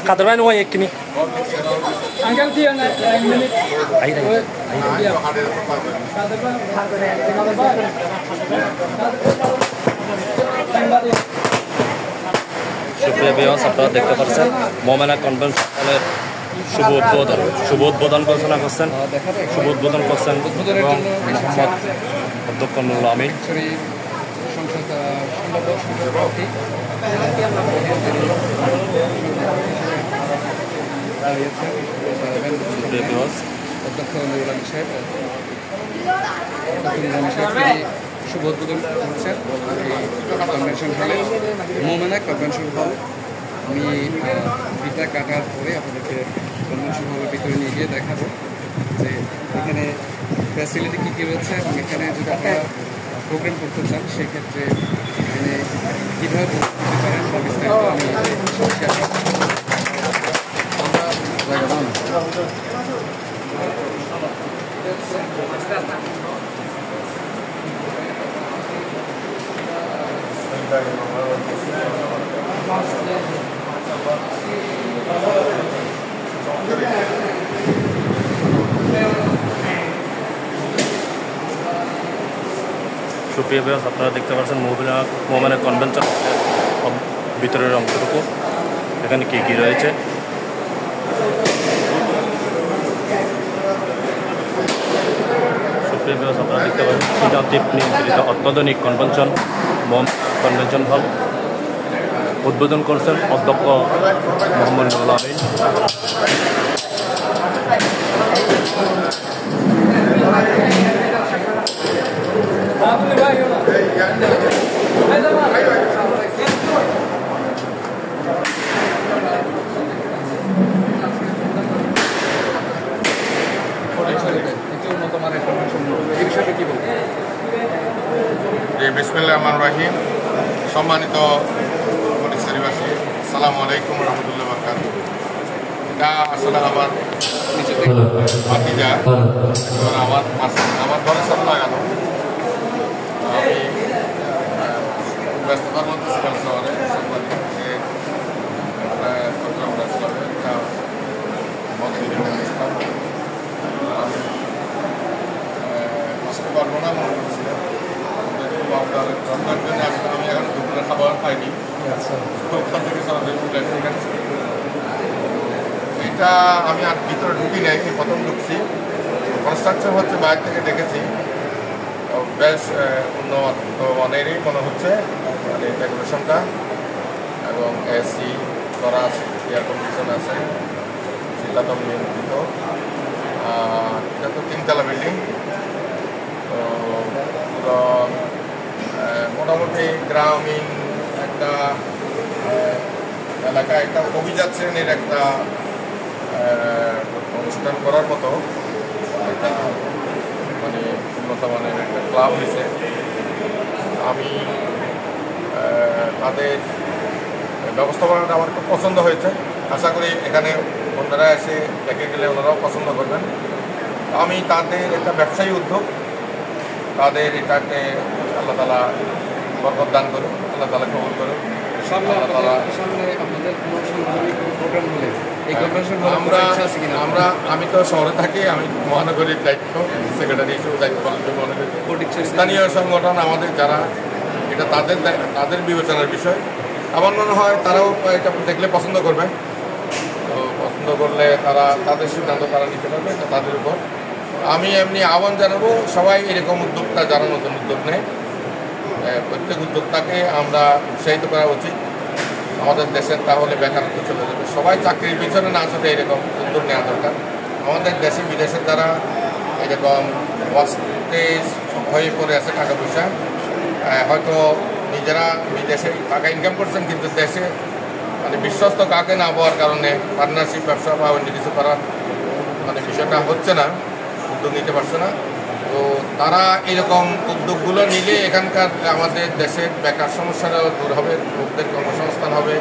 Kader main uang yakini. Angkat dia nak minit. Ayo. সুপ্রিয় viewers আপনারা দেখতে পাচ্ছেন মোমেনা কনভেনশনের শুভ উদ্বোধন ঘোষণা করছেন শুভ উদ্বোধন করছেন এবং মোহাম্মদ অধ্যক্ষ নুরুল আমিন অধ্যক্ষ নুরুল আমিন সাহেব শুভ উদ্বোধন করছেন কনভেনশন হলে মোমেনা কনভেনশন হল। আমি ফিতা কাটার পরে আপনাদেরকে কনভেনশন হলের ভিতরে নিয়ে গিয়ে দেখাবো যে এখানে ফ্যাসিলিটি কী কী রয়েছে এবং এখানে যদি আপনারা প্রোগ্রাম করতে চান সেক্ষেত্রে এখানে কীভাবে করতে পারেন বা বিস্তারিত আমি সুপ্রিয় ভিউয়ার্স আপনারা দেখতে পাচ্ছেন মোমেনা কনভেনশন ভিতরের অংশটুকু এখানে কী কী রয়েছে সুপ্রিয় ভিউয়ার্স আপনারা দেখতে পাচ্ছেন শীতাতীত নিয়ন্ত্রিত অত্যাধুনিক কনভেনশন কনভেনশন হল উদ্বোধন করছেন অধ্যক্ষ মোহাম্মদ নুরুল আমিন। বিসমিল্লাহির রহমানির রহিম। সম্মানিত পরিবাসী, আসসালামু আলাইকুম রহমতুল্লাহ বারাকাতুহু। এটা আসলে আমার ভাতিজা, আমার ঘরের সাথে লাগানো। আমি ব্যস্ততার মধ্যে ছিলাম শহরে, চট্টগ্রাম আসলামে একটা মন্দিরে অনুষ্ঠান আমি আসতে পারবো না মনে করছিলাম। জন্য আসলে আমি এখন দুপুরে খাবার খাইনি, ওখান থেকে সরাসরি এটা আমি আর ভিতরে ঢুকি নাই, প্রথম ঢুকছি। কনস্ট্রাকশন হচ্ছে বাইরে থেকে দেখেছি, বেশ উন্নত মানেরই মনে হচ্ছে মানে ডেকোরেশনটা, এবং এসি করা আছে, এয়ার কন্ডিশন আছে, শীতাতপ নিয়ন্ত্রিত। এটা তো 3তলা বিল্ডিং। তো পুরো মোটামুটি গ্রামীণ একটা এলাকা, একটা অভিজাত শ্রেণীর একটা অনুষ্ঠান করার মতো একটা মানে উন্নত মানের একটা ক্লাব হয়েছে। আমি তাদের ব্যবস্থাপনাটা আমার খুব পছন্দ হয়েছে। আশা করি এখানে অন্যরা এসে দেখে গেলে ওনারাও পছন্দ করবেন। আমি তাদের একটা ব্যবসায়ী উদ্যোগ, তাদের এটাকে আল্লাহ তাআলা বরকত দান করুন, আল্লাহ তাআলা কবুল করুন। আমি তো শহরে থাকি, আমি মহানগরীর দায়িত্ব সেক্রেটারি হিসেবে দায়িত্ব পালন করি মহানগরী। স্থানীয় সংগঠন আমাদের যারা, এটা তাদের বিবেচনার বিষয়। আমার মনে হয় তারাও এটা দেখলে পছন্দ করবে। তো পছন্দ করলে তাদের সিদ্ধান্ত তারা নিতে পারবে, এটা তাদের উপর। আমি এমনি আহ্বান জানাবো, সবাই এরকম উদ্যোক্তা যারা নতুন উদ্যোগ নেয়, প্রত্যেক উদ্যোক্তাকে আমরা উৎসাহিত করা উচিত আমাদের দেশের, তাহলে বেকারত্ব চলে যাবে। সবাই চাকরির পিছনে না আসলে এরকম উদ্যোগ নেওয়া দরকার। আমাদের দেশে বিদেশে যারা এরকম ওয়াস্টেজ হয়ে পড়ে আছে টাকা পয়সা, হয়তো নিজেরা বিদেশে টাকা ইনকাম করছেন, কিন্তু দেশে মানে বিশ্বস্ত কাকে না পাওয়ার কারণে পার্টনারশিপ ব্যবসা বা অন্য কিছু করার মানে বিষয়টা হচ্ছে না, উদ্যোগ নিতে পারছে না। তো তারা এরকম উদ্যোগগুলো নিলে এখানকার আমাদের দেশের বেকার সমস্যাটাও দূর হবে, লোকদের কর্মসংস্থান হবে,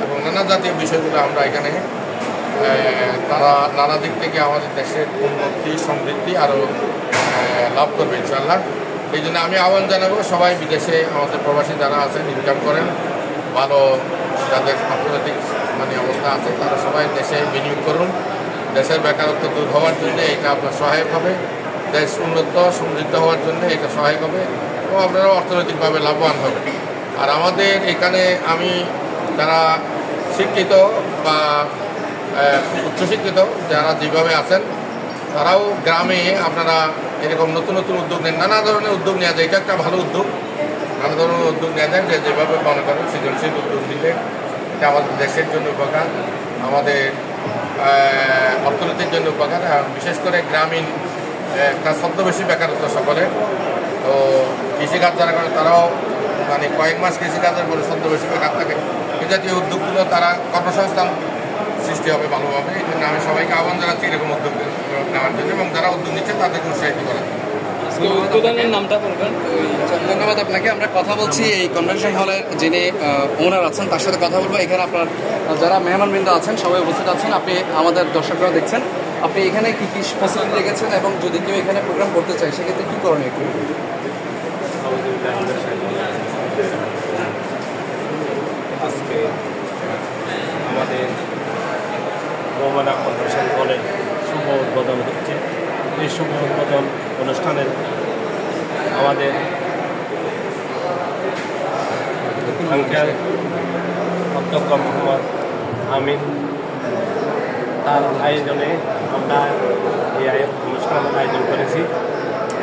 এবং নানা জাতীয় বিষয়গুলো আমরা এখানে তারা নানা দিক থেকে আমাদের দেশের উন্নতি সমৃদ্ধি আরও লাভ করবে ইনশাআল্লাহ। এই জন্য আমি আহ্বান জানাবো, সবাই বিদেশে আমাদের প্রবাসী যারা আছেন, ইনকাম করেন, ভালো যাদের অর্থনৈতিক মানে অবস্থা আছে তারা সবাই দেশে বিনিয়োগ করুন। দেশের বেকারত্ব দূর হওয়ার জন্য এটা আপনার সহায়ক হবে, দেশ উন্নত সমৃদ্ধ হওয়ার জন্য এটা সহায়ক হবে এবং আপনারা অর্থনৈতিকভাবে লাভবান হবে। আর আমাদের এখানে আমি যারা শিক্ষিত বা উচ্চশিক্ষিত যারা যেভাবে আছেন তারাও গ্রামে আপনারা এরকম নতুন নতুন উদ্যোগ নেন, নানা ধরনের উদ্যোগ নেওয়া যায়। এটা একটা ভালো উদ্যোগ, নানা ধরনের উদ্যোগ নেওয়া যায় যে যেভাবে মনে করেন সৃজনশীল উদ্যোগ দিলে এটা আমাদের দেশের জন্য উপকার, আমাদের অর্থনীতির জন্য উপকার। আর বিশেষ করে গ্রামীণ একটা ছদ্মবেশী বেকারত্ব সকলে, তো কৃষিকাজ যারা করে তারাও মানে কয়েক মাস কৃষিকাজের পরে ছদ্মবেশী বেকার থাকে। এই জাতীয় উদ্যোগগুলো তারা কর্মসংস্থান সৃষ্টি হবে ভালোভাবে। এই জন্য আমি সবাইকে আহ্বান জানাচ্ছি এরকম উদ্যোগ নেওয়ার জন্য এবং যারা উদ্যোগ নিচ্ছে তাদেরকে উৎসাহিত করার জন্য। উদ্বোধনের নামটা বলবেন। ধন্যবাদ আপনাকে। আমরা কথা বলছি এই কনভেনশন হলের যিনি ওনার আছেন তার সাথে কথা বলবো। এখানে আপনার যারা মেহমানবৃন্দ আছেন সবাই উপস্থিত আছেন, আপনি আমাদের দর্শকরা দেখছেন, আপনি এখানে কী কী ফ্যাসিলিটি রেখেছেন এবং যদি কেউ এখানে প্রোগ্রাম করতে চায় সেক্ষেত্রে কী করণীয় একটু? আজকে আমাদের মোমেনা কনভেনশন হলে শুভ উদ্বোধন হচ্ছে। এই শুভ উদ্বোধন অনুষ্ঠানের আমাদের অধ্যক্ষ মোহাম্মদ আমিন তার আয়োজনে আমরা এই অনুষ্ঠান আয়োজন করেছি।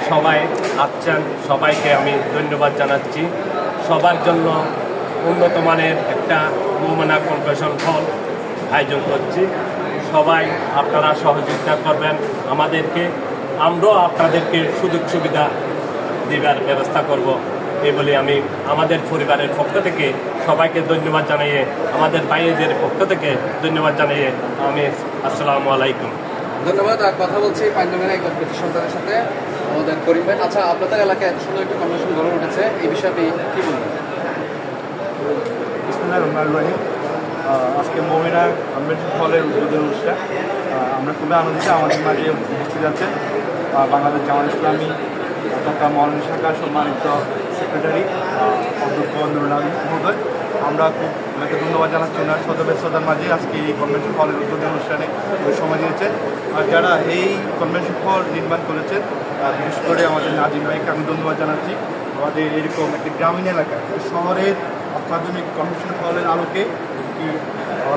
সবাই আসছেন, সবাইকে আমি ধন্যবাদ জানাচ্ছি। সবার জন্য উন্নত মানের একটা মোমেনা কনভেনশন হল আয়োজন করছি। সবাই আপনারা সহযোগিতা করবেন আমাদেরকে, আমরাও আপনাদেরকে সুযোগ সুবিধা দেওয়ার ব্যবস্থা করব এই বলে আমি আমাদের পরিবারের পক্ষ থেকে সবাইকে ধন্যবাদ জানিয়ে, আমাদের ভাইদের পক্ষ থেকে ধন্যবাদ জানিয়ে আমি আসসালামু আলাইকুম। ধন্যবাদ। আর কথা বলছি পাঞ্জাবের একজন কৃতি সন্তানের সাথে, আমাদের করিম ভাই। আচ্ছা, আপনাদের এলাকায় এত সুন্দর একটা কনভেনশন গড়ে উঠেছে, এই বিষয়ে আপনি কী বলবেন? বিসমিল্লাহির রহমানির রহিম। আজকে মোমেনা কনভেনশন হলের উদ্বোধন অনুষ্ঠান আমরা খুবই আনন্দিত। আমাদের মাঝে উপস্থিত আছে বাংলাদেশ জামাত ইসলামী তথা মৌলানা শাখার সম্মানিত সেক্রেটারি অধ্যক্ষ নুরুল আমিন মহোদয়। আমরা খুব ওনাকে ধন্যবাদ জানাচ্ছি ওনার সদস্যতার মাঝে আজকে এই কনভেনশন হলের উদ্বোধন অনুষ্ঠানে সময় দিয়েছে। আর যারা এই কনভেনশন হল নির্মাণ করেছেন বিশেষ করে আমাদের নাজিম ভাইকে আমি ধন্যবাদ জানাচ্ছি। আমাদের এরকম একটি গ্রামীণ এলাকায় শহরের অত্যাধুনিক কনভেনশন হলের আলোকে একটি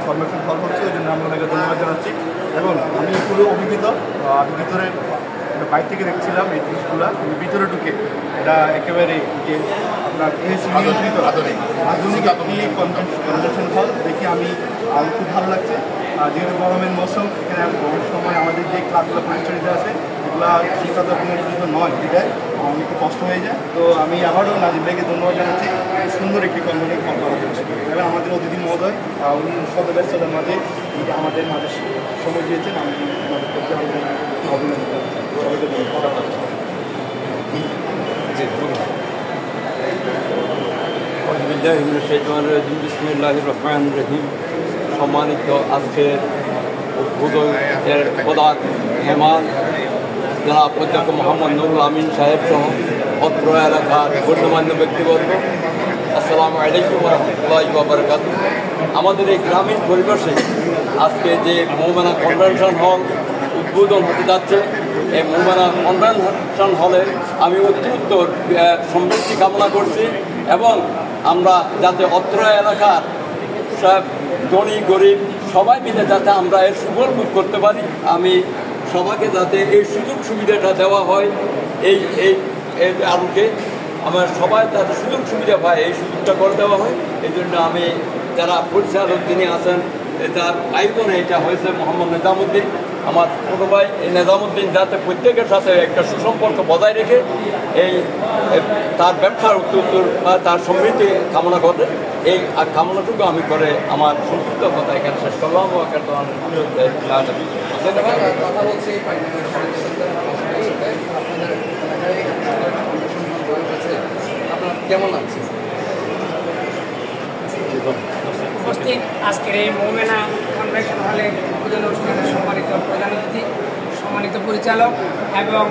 কনভেনশন হল হচ্ছে, ওই জন্য আমরা ওনাকে ধন্যবাদ জানাচ্ছি। এবং আমি পুরো অভিজ্ঞতা আমি ভিতরে বাইরে থেকে দেখছিলাম এই জিনিসগুলো, ভিতরে ঢুকে এটা একেবারে যে আপনার আধুনিক একটি কনভেনশন হল দেখে আমি খুব ভালো লাগছে। যেহেতু গরমের মৌসুম, এখানে গরমের সময় আমাদের যে ক্লাবগুলো পরিচালিত আছে এগুলো শীততা পুনর্জিত নয়, এটাই আমার একটু কষ্ট হয়ে যায়। তো আমি আবারও নাজিম ভাইকে ধন্যবাদ জানাচ্ছি সুন্দর একটি কনভেনশন হল করার জন্য। তাহলে আমাদের অতিথি মহোদয় উনি সদস্যদের মাঝে আমাদের মাঝে সময় দিয়েছেন, আমি আমাদের করতে অভিনন্দন জানাচ্ছি। সবাইকে ধন্যবাদ। বিসমিল্লাহির রহমানির রহিম। সম্মানিত আজকের উদ্বোধনের প্রধান মেহমান জনাব অধ্যক্ষ মোহাম্মদ নুরুল আমিন সাহেব সহ অত্র এলাকার গণ্যমান্য ব্যক্তিবর্গ, আসসালামু আলাইকুম ওয়া রাহমাতুল্লাহি ওয়া বারাকাতুহু। আমাদের এই গ্রামীণ পরিবেশে আজকে যে মোমেনা কনভেনশন হল উদ্বোধন হতে যাচ্ছে, এই মোমেনা কনভেনশন হলে আমি উত্তর সমৃদ্ধি কামনা করছি এবং আমরা যাতে অত্র এলাকার সব ধনী গরিব সবাই মিলে যাতে আমরা এর সুফল ভোগ করতে পারি, আমি সবাইকে যাতে এই সুযোগ সুবিধাটা দেওয়া হয়, এই এই আলোকে আমার সবাই যাতে সুযোগ সুবিধা পায় এই সুযোগটা করে দেওয়া হয়। এই জন্য আমি যারা পরিচালক যিনি আছেন, তার আয়োজনে এটা হয়েছে মোহাম্মদ নিজামুদ্দিন, আমার ছোটো ভাই। এই নিজামুদ্দিন যাতে প্রত্যেকের সাথে একটা সুসম্পর্ক বজায় রেখে এই তার ব্যবসার উত্তর বা তার সমৃদ্ধি কামনা করে, এই কামনাটুকু আমি করে আমার সংক্ষিপ্ত কথা এখানে শেষ করলাম। ধন্যবাদ। কথা বলছি আপনার কেমন লাগছে? উপস্থিত আজকের এই মোমেনা কনভেনশন হলে উদ্বোধন অনুষ্ঠানের সম্মানিত প্রধান অতিথি, সম্মানিত পরিচালক এবং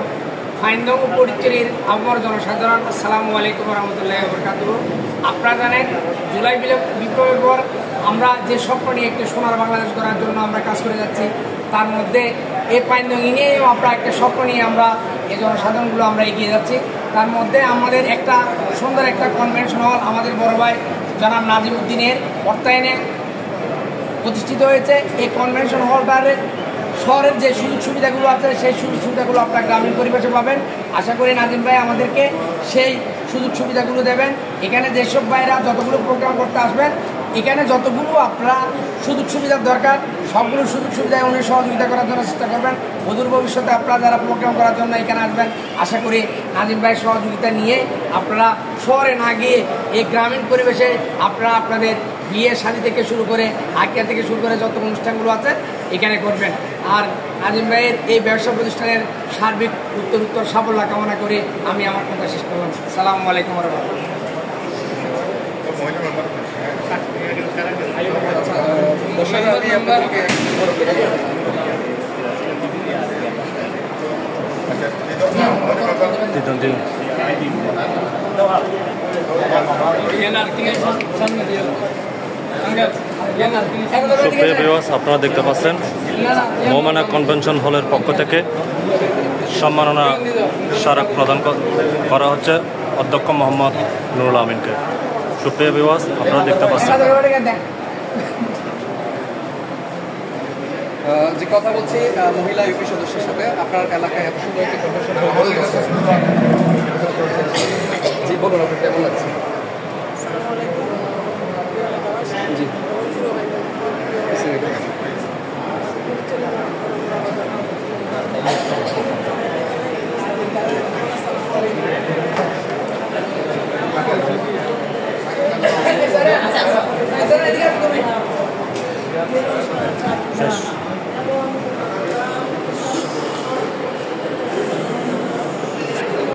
ফাইনদং পরিচয়ের আবহাওয়ার জনসাধারণ, আসসালামু আলাইকুম রহমতুল্লাহ বরকাতুহু। আপনারা জানেন জুলাই বিপ্লবের পর আমরা যে স্বপ্ন নিয়ে একটি সোনার বাংলাদেশ গড়ার জন্য আমরা কাজ করে যাচ্ছি, তার মধ্যে এই পাইন্দঙ্গি নিয়েও আমরা একটা স্বপ্ন নিয়ে আমরা এই জনসাধারণগুলো আমরা এগিয়ে যাচ্ছি। তার মধ্যে আমাদের একটা সুন্দর একটা কনভেনশন হল আমাদের বড় ভাই জনাব নাজিম উদ্দিনের অর্থায়নে প্রতিষ্ঠিত হয়েছে। এই কনভেনশন হলটার শহরের যে সুযোগ সুবিধাগুলো আছে সেই সুযোগ সুবিধাগুলো আপনারা গ্রামীণ পরিবেশে পাবেন। আশা করি নাজিম ভাই আমাদেরকে সেই সুযোগ সুবিধাগুলো দেবেন। এখানে যেসব ভাইরা যতগুলো প্রোগ্রাম করতে আসবেন, এখানে যতগুলো আপনারা সুযোগ সুবিধার দরকার সবগুলো সুযোগ সুবিধায় উনি সহযোগিতা করার জন্য চেষ্টা করবেন। অদূর ভবিষ্যতে আপনারা যারা প্রোগ্রাম করার জন্য এখানে আসবেন, আশা করি নাজিম ভাইয়ের সহযোগিতা নিয়ে আপনারা শহরে না গিয়ে এই গ্রামীণ পরিবেশে আপনারা আপনাদের বিয়ে শাদী থেকে শুরু করে আকিয়া থেকে শুরু করে যত অনুষ্ঠানগুলো আছে এখানে করবেন। আর নাজিম ভাইয়ের এই ব্যবসা প্রতিষ্ঠানের সার্বিক উত্তর সাফল্য কামনা করে আমি আমার কথা শেষ করলাম। সালামু আলাইকুম রহমতুল্লাহ। আমি আপনাদেরকে সুপ্রিয় ভিউয়ার্স, আপনারা দেখতে পাচ্ছেন মোমেনা কনভেনশন হলের পক্ষ থেকে সম্মাননা স্মারক প্রদান করা হচ্ছে অধ্যক্ষ মোহাম্মদ নুরুল আমিনকে। সুপ্রিয় ভিউয়ার্স, আপনারা দেখতে পাচ্ছেন। যে কথা বলছি মহিলা ইউপি সদস্যের সাথে, আপনার এলাকায় এত সুন্দর একটি কনভেনশন হল, জি বলুন, আপনার কেমন লাগছে?